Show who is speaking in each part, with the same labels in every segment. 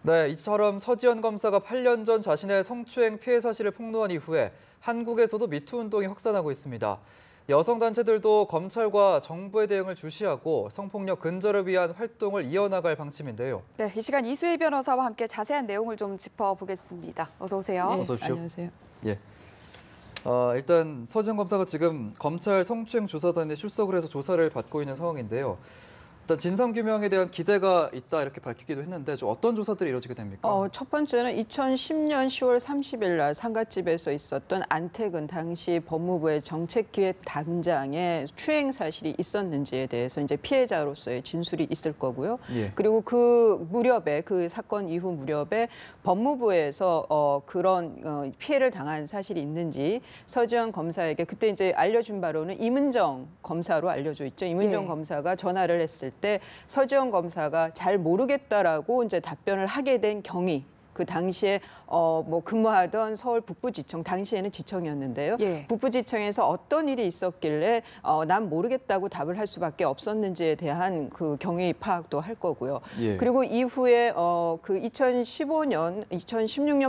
Speaker 1: 네, 이처럼 서지현 검사가 8년 전 자신의 성추행 피해 사실을 폭로한 이후에 한국에서도 미투 운동이 확산하고 있습니다. 여성 단체들도 검찰과 정부의 대응을 주시하고 성폭력 근절을 위한 활동을 이어나갈 방침인데요.
Speaker 2: 네, 이 시간 이수희 변호사와 함께 자세한 내용을 좀 짚어보겠습니다. 어서 오세요.
Speaker 1: 네, 어서 오십시오.
Speaker 3: 안녕하세요.
Speaker 1: 예. 일단 서지현 검사가 지금 검찰 성추행 조사단에 출석을 해서 조사를 받고 있는 상황인데요. 일단 진상규명에 대한 기대가 있다 이렇게 밝히기도 했는데 좀 어떤 조사들이 이루어지게 됩니까?
Speaker 3: 첫 번째는 2010년 10월 30일 날 상가집에서 있었던 안택은 당시 법무부의 정책기획단장의 추행 사실이 있었는지에 대해서 이제 피해자로서의 진술이 있을 거고요.
Speaker 1: 예.
Speaker 3: 그리고 그 무렵에 그 사건 이후 무렵에 법무부에서 그런 피해를 당한 사실이 있는지 서지현 검사에게 그때 이제 알려준 바로는 이문정 검사로 알려져 있죠. 이문정
Speaker 2: 예.
Speaker 3: 검사가 전화를 했을 때 서지현 검사가 잘 모르겠다라고 이제 답변을 하게 된 경위. 그 당시에 근무하던 서울 북부지청, 당시에는 지청이었는데요.
Speaker 2: 예.
Speaker 3: 북부지청에서 어떤 일이 있었길래 난 모르겠다고 답을 할 수밖에 없었는지에 대한 그 경위 파악도 할 거고요.
Speaker 1: 예.
Speaker 3: 그리고 이후에 그 2016년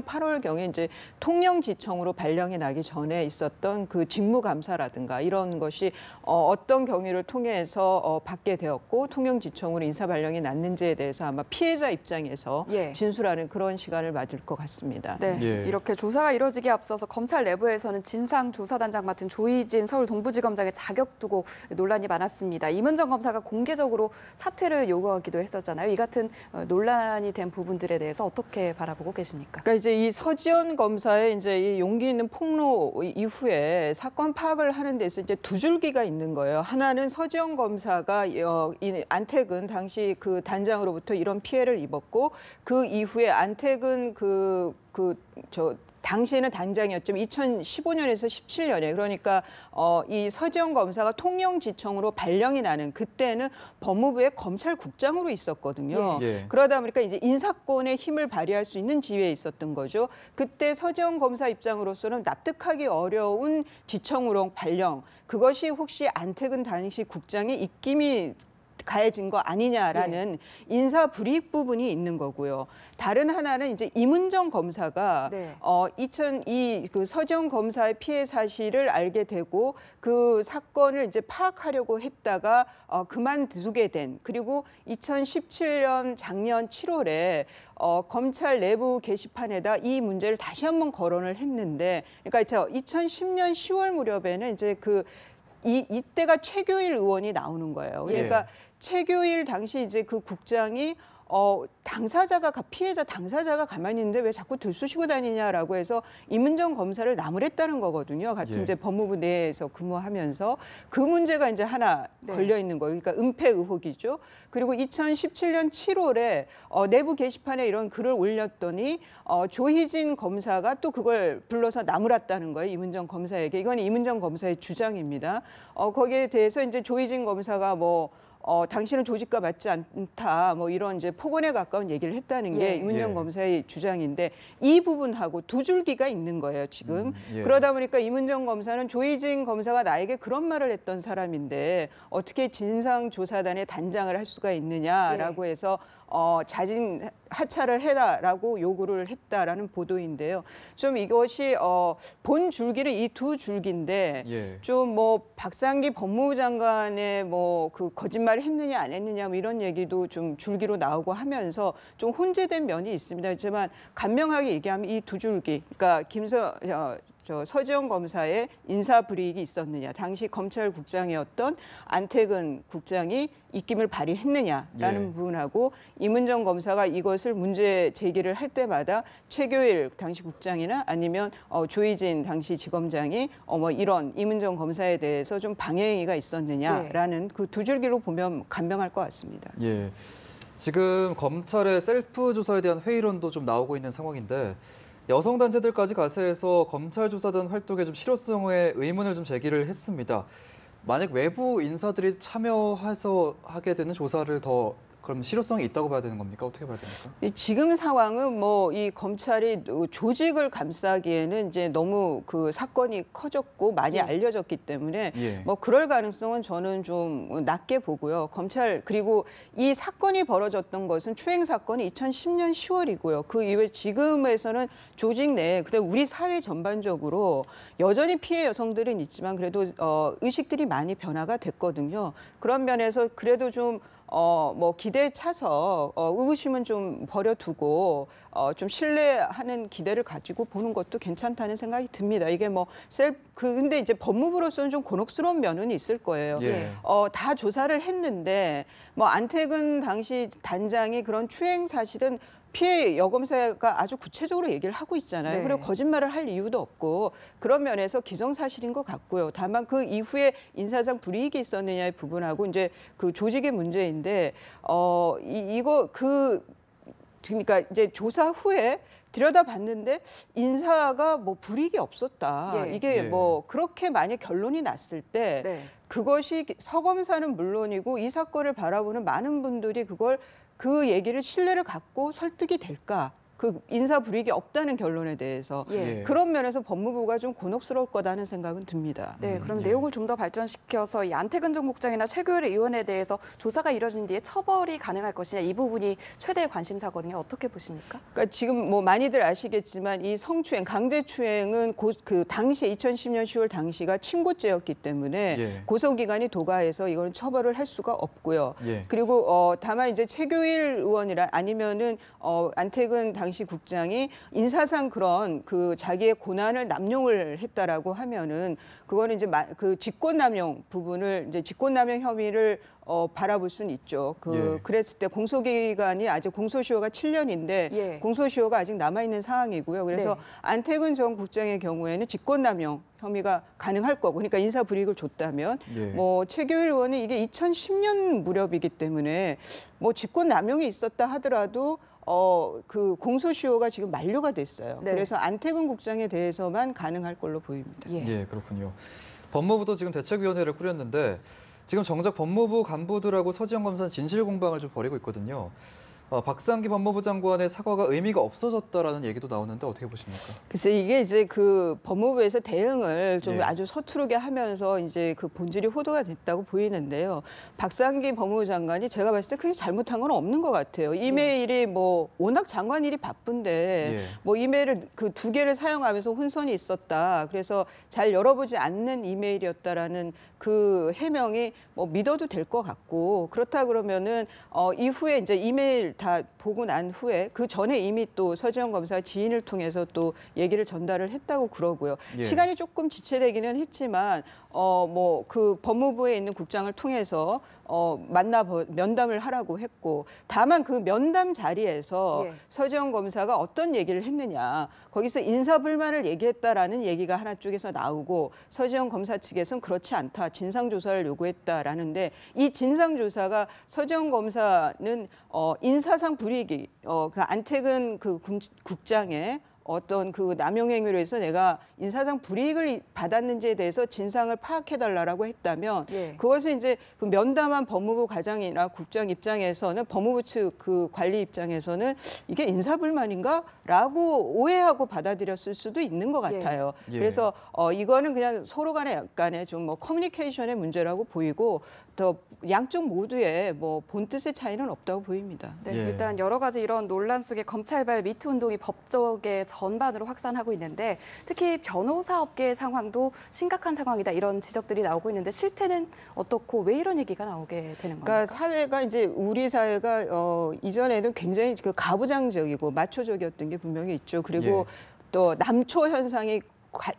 Speaker 3: 8월경에 이제 통영지청으로 발령이 나기 전에 있었던 그 직무감사라든가 이런 것이 어떤 경위를 통해서 받게 되었고 통영지청으로 인사 발령이 났는지에 대해서 아마 피해자 입장에서
Speaker 2: 예.
Speaker 3: 진술하는 그런 시간을 맞을 것 같습니다.
Speaker 2: 네,
Speaker 1: 예.
Speaker 2: 이렇게 조사가 이뤄지기에 앞서서 검찰 내부에서는 진상조사단장 맡은 조희진 서울 동부지검장의 자격 두고 논란이 많았습니다. 이문정 검사가 공개적으로 사퇴를 요구하기도 했었잖아요. 이 같은 논란이 된 부분들에 대해서 어떻게 바라보고 계십니까?
Speaker 3: 그러니까 이제 이 서지현 검사의 이제 이 용기 있는 폭로 이후에 사건 파악을 하는 데서 이제 두 줄기가 있는 거예요. 하나는 서지현 검사가 이 안택은 당시 그 단장으로부터 이런 피해를 입었고 그 이후에 안택은 당시에는 단장이었지만 2015년에서 17년에 그러니까 이 서지현 검사가 통영지청으로 발령이 나는 그때는 법무부의 검찰국장으로 있었거든요.
Speaker 1: 예.
Speaker 3: 그러다 보니까 이제 인사권의 힘을 발휘할 수 있는 지위에 있었던 거죠. 그때 서지현 검사 입장으로서는 납득하기 어려운 지청으로 발령, 그것이 혹시 안택은 당시 국장의 입김이 가해진 거 아니냐라는 인사 불이익 부분이 있는 거고요. 다른 하나는 이제 이문정 검사가
Speaker 2: 네.
Speaker 3: 그 서지현 검사의 피해 사실을 알게 되고 그 사건을 이제 파악하려고 했다가 그만두게 된, 그리고 2017년 작년 7월에 검찰 내부 게시판에다 이 문제를 다시 한번 거론을 했는데, 그러니까 2010년 10월 무렵에는 이제 이때가 최교일 의원이 나오는 거예요. 그러니까
Speaker 1: 예.
Speaker 3: 최교일 당시 이제 그 국장이 피해자 당사자가 가만히 있는데 왜 자꾸 들쑤시고 다니냐라고 해서 이문정 검사를 나무랬다는 거거든요. 같은
Speaker 1: 예.
Speaker 3: 이제 법무부 내에서 근무하면서 그 문제가 이제 하나
Speaker 2: 네.
Speaker 3: 걸려 있는 거예요. 그러니까 은폐 의혹이죠. 그리고 2017년 7월에 내부 게시판에 이런 글을 올렸더니 조희진 검사가 또 그걸 불러서 나무랐다는 거예요. 이문정 검사에게. 이건 이문정 검사의 주장입니다. 거기에 대해서 이제 조희진 검사가 당신은 조직과 맞지 않다, 이런 이제 폭언에 가까운 얘기를 했다는 게
Speaker 2: 예.
Speaker 3: 이문정
Speaker 1: 예.
Speaker 3: 검사의 주장인데, 이 부분하고 두 줄기가 있는 거예요, 지금.
Speaker 1: 예.
Speaker 3: 그러다 보니까 이문정 검사는 조희진 검사가 나에게 그런 말을 했던 사람인데 어떻게 진상조사단의 단장을 할 수가 있느냐라고 해서 자진 하차를 해라라고 요구를 했다라는 보도인데요. 좀 이것이 본 줄기는 이 두 줄기인데
Speaker 1: 예.
Speaker 3: 좀 박상기 법무부 장관의 그 거짓말을 했느냐 안 했느냐 이런 얘기도 좀 줄기로 나오고 하면서 좀 혼재된 면이 있습니다. 하지만 간명하게 얘기하면 이 두 줄기, 그러니까 서지현 검사의 인사 불이익이 있었느냐, 당시 검찰국장이었던 안택은 국장이 입김을 발휘했느냐라는
Speaker 1: 예.
Speaker 3: 부분하고, 이문정 검사가 이것을 문제 제기를 할 때마다 최교일 당시 국장이나 아니면 조희진 당시 지검장이 이런 이문정 검사에 대해서 좀 방해행위가 있었느냐라는 그 두 줄기로 보면 간명할 것 같습니다.
Speaker 1: 예. 지금 검찰의 셀프 조사에 대한 회의론도 좀 나오고 있는 상황인데, 여성 단체들까지 가세해서 검찰 조사단 활동의 좀 실효성에 의문을 좀 제기를 했습니다. 만약 외부 인사들이 참여해서 하게 되는 조사를 더 그럼 실효성이 있다고 봐야 되는 겁니까? 어떻게 봐야 됩니까?
Speaker 3: 지금 상황은 뭐 이 검찰이 조직을 감싸기에는 이제 너무 그 사건이 커졌고 많이
Speaker 2: 예.
Speaker 3: 알려졌기 때문에
Speaker 1: 예.
Speaker 3: 뭐 그럴 가능성은 저는 좀 낮게 보고요. 검찰 그리고 이 사건이 벌어졌던 것은 추행 사건이 2010년 10월이고요. 그 이후에 지금에서는 조직 내에 근데 우리 사회 전반적으로 여전히 피해 여성들은 있지만 그래도 의식들이 많이 변화가 됐거든요. 그런 면에서 그래도 좀 뭐 기대에 차서 의구심은 좀 버려두고 좀 신뢰하는 기대를 가지고 보는 것도 괜찮다는 생각이 듭니다. 이게 뭐 근데 이제 법무부로서는 좀 곤혹스러운 면은 있을 거예요.
Speaker 1: 예.
Speaker 3: 다 조사를 했는데 뭐 안태근 당시 단장이 그런 추행 사실은 피해 여검사가 아주 구체적으로 얘기를 하고 있잖아요.
Speaker 2: 네.
Speaker 3: 그리고 거짓말을 할 이유도 없고 그런 면에서 기정사실인 것 같고요. 다만 그 이후에 인사상 불이익이 있었느냐의 부분하고 이제 그 조직의 문제인데 그러니까 이제 조사 후에 들여다봤는데 인사가 뭐 불이익이 없었다.
Speaker 2: 예.
Speaker 3: 이게
Speaker 1: 예.
Speaker 3: 뭐 그렇게 만약 결론이 났을 때
Speaker 2: 네.
Speaker 3: 그것이 서검사는 물론이고 이 사건을 바라보는 많은 분들이 그 얘기를 신뢰를 갖고 설득이 될까? 그 인사 불이익이 없다는 결론에 대해서
Speaker 2: 예.
Speaker 3: 그런 면에서 법무부가 좀 곤혹스러울 거다는 생각은 듭니다.
Speaker 2: 네, 그럼
Speaker 1: 예.
Speaker 2: 내용을 좀 더 발전시켜서 이 안태근 전 국장이나 최규일 의원에 대해서 조사가 이뤄진 뒤에 처벌이 가능할 것이냐 이 부분이 최대 관심사거든요. 어떻게 보십니까?
Speaker 3: 그러니까 지금 뭐 많이들 아시겠지만 이 성추행, 강제추행은 그 당시 2010년 10월 당시가 침고죄였기 때문에
Speaker 1: 예.
Speaker 3: 고소기간이 도가해서 이건 처벌을 할 수가 없고요.
Speaker 1: 예.
Speaker 3: 그리고 다만 이제 최규일 의원이라 아니면은 안태근 당시 국장이 인사상 그런 그 자기의 고난을 남용을 했다라고 하면은 그거는 이제 그 직권남용 부분을 이제 직권남용 혐의를 바라볼 수는 있죠.
Speaker 1: 예.
Speaker 3: 그랬을 때 공소기간이 아직 공소시효가 7년인데
Speaker 2: 예.
Speaker 3: 공소시효가 아직 남아 있는 상황이고요. 그래서
Speaker 2: 네.
Speaker 3: 안태근 전 국장의 경우에는 직권남용 혐의가 가능할 거고, 그러니까 인사불이익을 줬다면,
Speaker 1: 예.
Speaker 3: 뭐 최규일 의원은 이게 2010년 무렵이기 때문에 뭐 직권남용이 있었다 하더라도 그 공소시효가 지금 만료가 됐어요.
Speaker 2: 네.
Speaker 3: 그래서 안태근 국장에 대해서만 가능할 걸로 보입니다.
Speaker 2: 예.
Speaker 1: 예, 그렇군요. 법무부도 지금 대책위원회를 꾸렸는데 지금 정작 법무부 간부들하고 서지영 검사는 진실 공방을 좀 벌이고 있거든요. 박상기 법무부 장관의 사과가 의미가 없어졌다라는 얘기도 나오는데 어떻게 보십니까?
Speaker 3: 글쎄 이게 이제 그 법무부에서 대응을 좀
Speaker 1: 예.
Speaker 3: 아주 서투르게 하면서 이제 그 본질이 호도가 됐다고 보이는데요. 박상기 법무부 장관이 제가 봤을 때 크게 잘못한 건 없는 것 같아요. 이메일이 뭐 워낙 장관 일이 바쁜데
Speaker 1: 예.
Speaker 3: 뭐 이메일을 그 2개를 사용하면서 혼선이 있었다. 그래서 잘 열어보지 않는 이메일이었다라는 그 해명이 뭐 믿어도 될 것 같고, 그렇다 그러면은 이후에 이제 이메일 다 보고 난 후에 그 전에 이미 또 서지영 검사 지인을 통해서 또 얘기를 전달을 했다고 그러고요.
Speaker 1: 예.
Speaker 3: 시간이 조금 지체되기는 했지만 뭐 그 법무부에 있는 국장을 통해서 면담을 하라고 했고, 다만 그 면담 자리에서
Speaker 2: 예.
Speaker 3: 서지영 검사가 어떤 얘기를 했느냐, 거기서 인사불만을 얘기했다라는 얘기가 하나 쪽에서 나오고 서지영 검사 측에서는 그렇지 않다, 진상조사를 요구했다라는데, 이 진상조사가 서지영 검사는 인사상 불이익이 그 안태근 그 국장의 어떤 그 남용 행위로 해서 내가 인사상 불이익을 받았는지에 대해서 진상을 파악해달라고 했다면,
Speaker 2: 예.
Speaker 3: 그것은 이제 그 면담한 법무부 과장이나 국장 입장에서는, 법무부 측 그 관리 입장에서는 이게 인사불만인가라고 오해하고 받아들였을 수도 있는 것
Speaker 2: 예.
Speaker 3: 같아요.
Speaker 1: 예.
Speaker 3: 그래서 이거는 그냥 서로 간에 약간의 좀 뭐 커뮤니케이션의 문제라고 보이고, 더 양쪽 모두의 뭐 본뜻의 차이는 없다고 보입니다.
Speaker 2: 네,
Speaker 1: 예.
Speaker 2: 일단 여러 가지 이런 논란 속에 검찰발 미투 운동이 법조계 전반으로 확산하고 있는데 특히 변호사 업계의 상황도 심각한 상황이다 이런 지적들이 나오고 있는데 실태는 어떻고 왜 이런 얘기가 나오게 되는 겁니까?
Speaker 3: 그러니까 사회가 이제 우리 사회가 이전에는 굉장히 그 가부장적이고 마초적이었던 게 분명히 있죠. 그리고 또 남초 현상이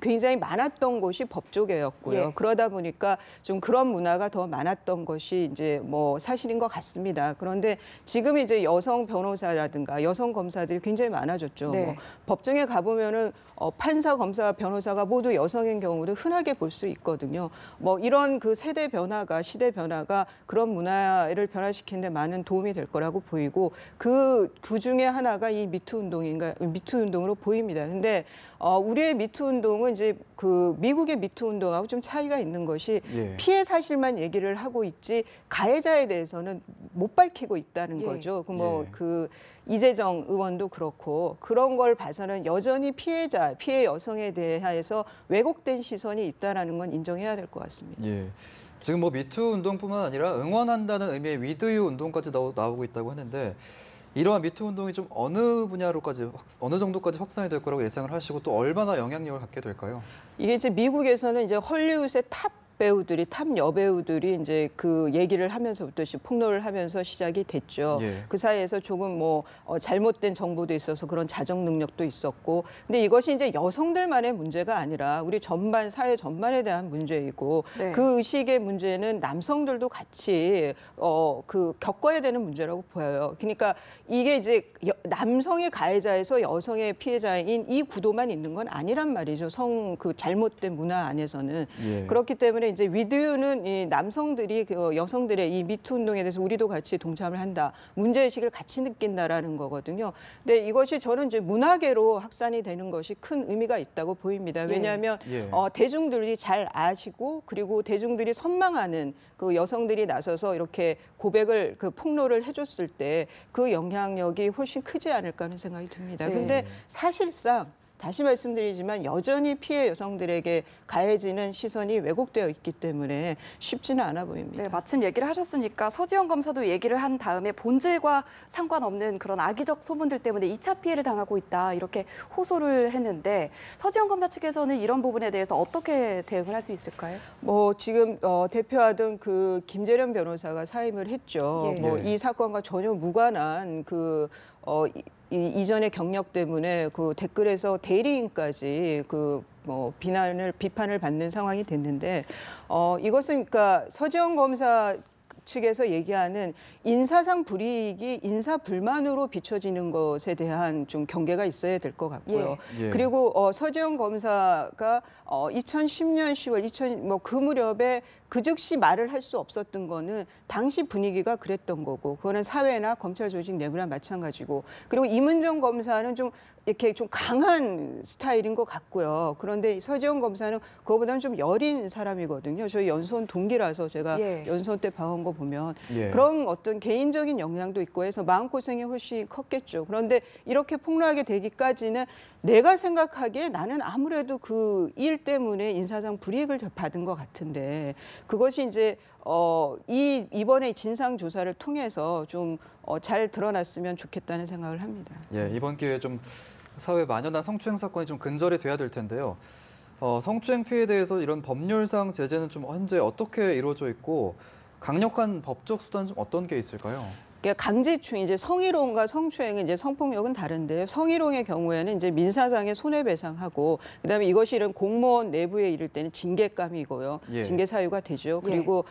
Speaker 3: 굉장히 많았던 곳이 법조계였고요.
Speaker 2: 예.
Speaker 3: 그러다 보니까 좀 그런 문화가 더 많았던 것이 이제 뭐 사실인 것 같습니다. 그런데 지금 이제 여성 변호사라든가 여성 검사들이 굉장히 많아졌죠.
Speaker 2: 네.
Speaker 3: 뭐 법정에 가보면은 판사, 검사, 변호사가 모두 여성인 경우도 흔하게 볼 수 있거든요. 뭐 이런 그 세대 변화가, 시대 변화가 그런 문화를 변화시키는 데 많은 도움이 될 거라고 보이고, 그 중에 하나가 이 미투 운동으로 보입니다. 근데 우리의 미투 운동은 이제 그 미국의 미투 운동하고 좀 차이가 있는 것이
Speaker 1: 예.
Speaker 3: 피해 사실만 얘기를 하고 있지 가해자에 대해서는 못 밝히고 있다는
Speaker 2: 예.
Speaker 3: 거죠.
Speaker 1: 예.
Speaker 3: 그 이재정 의원도 그렇고 그런 걸 봐서는 여전히 피해 여성에 대해서 왜곡된 시선이 있다라는 건 인정해야 될 것 같습니다.
Speaker 1: 예. 지금 뭐 미투 운동뿐만 아니라 응원한다는 의미의 위드유 운동까지 나오고 있다고 하는데 이러한 미투 운동이 좀 어느 분야로까지 어느 정도까지 확산이 될 거라고 예상을 하시고 또 얼마나 영향력을 갖게 될까요?
Speaker 3: 이게 이제 미국에서는 이제 헐리우드의 탑 여배우들이 이제 그 얘기를 하면서부터 폭로를 하면서 시작이 됐죠.
Speaker 1: 예.
Speaker 3: 그 사이에서 조금 뭐 잘못된 정보도 있어서 그런 자정 능력도 있었고, 근데 이것이 이제 여성들만의 문제가 아니라 우리 전반 사회 전반에 대한 문제이고
Speaker 2: 네.
Speaker 3: 그 의식의 문제는 남성들도 같이 그 겪어야 되는 문제라고 보여요. 그러니까 이게 이제 남성의 가해자에서 여성의 피해자인 이 구도만 있는 건 아니란 말이죠. 그 잘못된 문화 안에서는.
Speaker 1: 예.
Speaker 3: 그렇기 때문에 이제 위드유는 이 남성들이 그 여성들의 이 미투 운동에 대해서 우리도 같이 동참을 한다, 문제의식을 같이 느낀다라는 거거든요. 근데 이것이 저는 이제 문화계로 확산이 되는 것이 큰 의미가 있다고 보입니다. 왜냐하면
Speaker 1: 예.
Speaker 3: 대중들이 잘 아시고 그리고 대중들이 선망하는 그 여성들이 나서서 이렇게 고백을 그 폭로를 해줬을 때 그 영향력이 훨씬 크지 않을까 하는 생각이 듭니다.
Speaker 2: 네.
Speaker 3: 근데 사실상 다시 말씀드리지만 여전히 피해 여성들에게 가해지는 시선이 왜곡되어 있기 때문에 쉽지는 않아 보입니다.
Speaker 2: 네, 마침 얘기를 하셨으니까 서지영 검사도 얘기를 한 다음에 본질과 상관없는 그런 악의적 소문들 때문에 2차 피해를 당하고 있다 이렇게 호소를 했는데 서지영 검사 측에서는 이런 부분에 대해서 어떻게 대응을 할 수 있을까요?
Speaker 3: 뭐 지금 대표하던 그 김재련 변호사가 사임을 했죠.
Speaker 2: 예.
Speaker 3: 뭐
Speaker 1: 예.
Speaker 3: 이 사건과 전혀 무관한 그 이전의 경력 때문에 그 댓글에서 대리인까지 그 뭐 비판을 받는 상황이 됐는데 이것은 그러니까 서지영 검사 측에서 얘기하는 인사상 불이익이 인사 불만으로 비춰지는 것에 대한 좀 경계가 있어야 될 것 같고요.
Speaker 1: 예.
Speaker 3: 그리고 서지영 검사가 2010년 10월 그 무렵에 그 즉시 말을 할 수 없었던 거는 당시 분위기가 그랬던 거고 그거는 사회나 검찰 조직 내부나 마찬가지고 그리고 이문정 검사는 좀 이렇게 좀 강한 스타일인 것 같고요. 그런데 서지영 검사는 그거보다는 좀 여린 사람이거든요. 저희 연수원 동기라서 제가
Speaker 2: 예.
Speaker 3: 연수원 때 봐온 거 보면
Speaker 1: 예.
Speaker 3: 그런 어떤 개인적인 영향도 있고 해서 마음고생이 훨씬 컸겠죠. 그런데 이렇게 폭로하게 되기까지는 내가 생각하기에 나는 아무래도 그 일 때문에 인사상 불이익을 받은 것 같은데 그것이 이제 이번에 진상 조사를 통해서 좀 잘 드러났으면 좋겠다는 생각을 합니다.
Speaker 1: 예, 이번 기회에 좀 사회에 만연한 성추행 사건이 좀 근절이 돼야 될 텐데요. 성추행 피해에 대해서 이런 법률상 제재는 좀 현재 어떻게 이루어져 있고 강력한 법적 수단은 좀 어떤 게 있을까요?
Speaker 3: 그러니까 강제추행, 이제 성희롱과 성추행은 이제 성폭력은 다른데요. 성희롱의 경우에는 이제 민사상의 손해배상하고 그다음에 이것이 이런 공무원 내부에 이를 때는 징계감이고요.
Speaker 1: 예.
Speaker 3: 징계 사유가 되죠. 그리고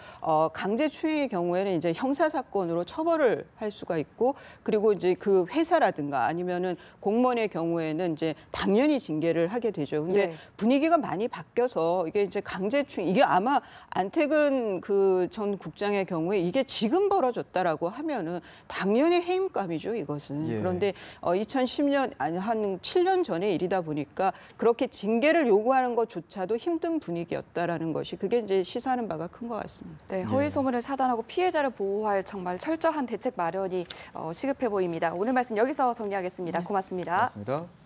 Speaker 3: 강제추행의 경우에는 이제 형사사건으로 처벌을 할 수가 있고 그리고 이제 그 회사라든가 아니면은 공무원의 경우에는 이제 당연히 징계를 하게 되죠. 근데
Speaker 2: 예.
Speaker 3: 분위기가 많이 바뀌어서 이게 이제 강제추행, 이게 아마 안태근 그 전 국장의 경우에 이게 지금 벌어졌다라고 하면은 당연히 해임감이죠, 이것은.
Speaker 1: 예.
Speaker 3: 그런데 2010년 아니 한 7년 전의 일이다 보니까 그렇게 징계를 요구하는 것조차도 힘든 분위기였다라는 것이 그게 이제 시사하는 바가 큰 것 같습니다.
Speaker 2: 네, 허위 소문을 차단하고 피해자를 보호할 정말 철저한 대책 마련이 시급해 보입니다. 오늘 말씀 여기서 정리하겠습니다. 고맙습니다.
Speaker 1: 고맙습니다.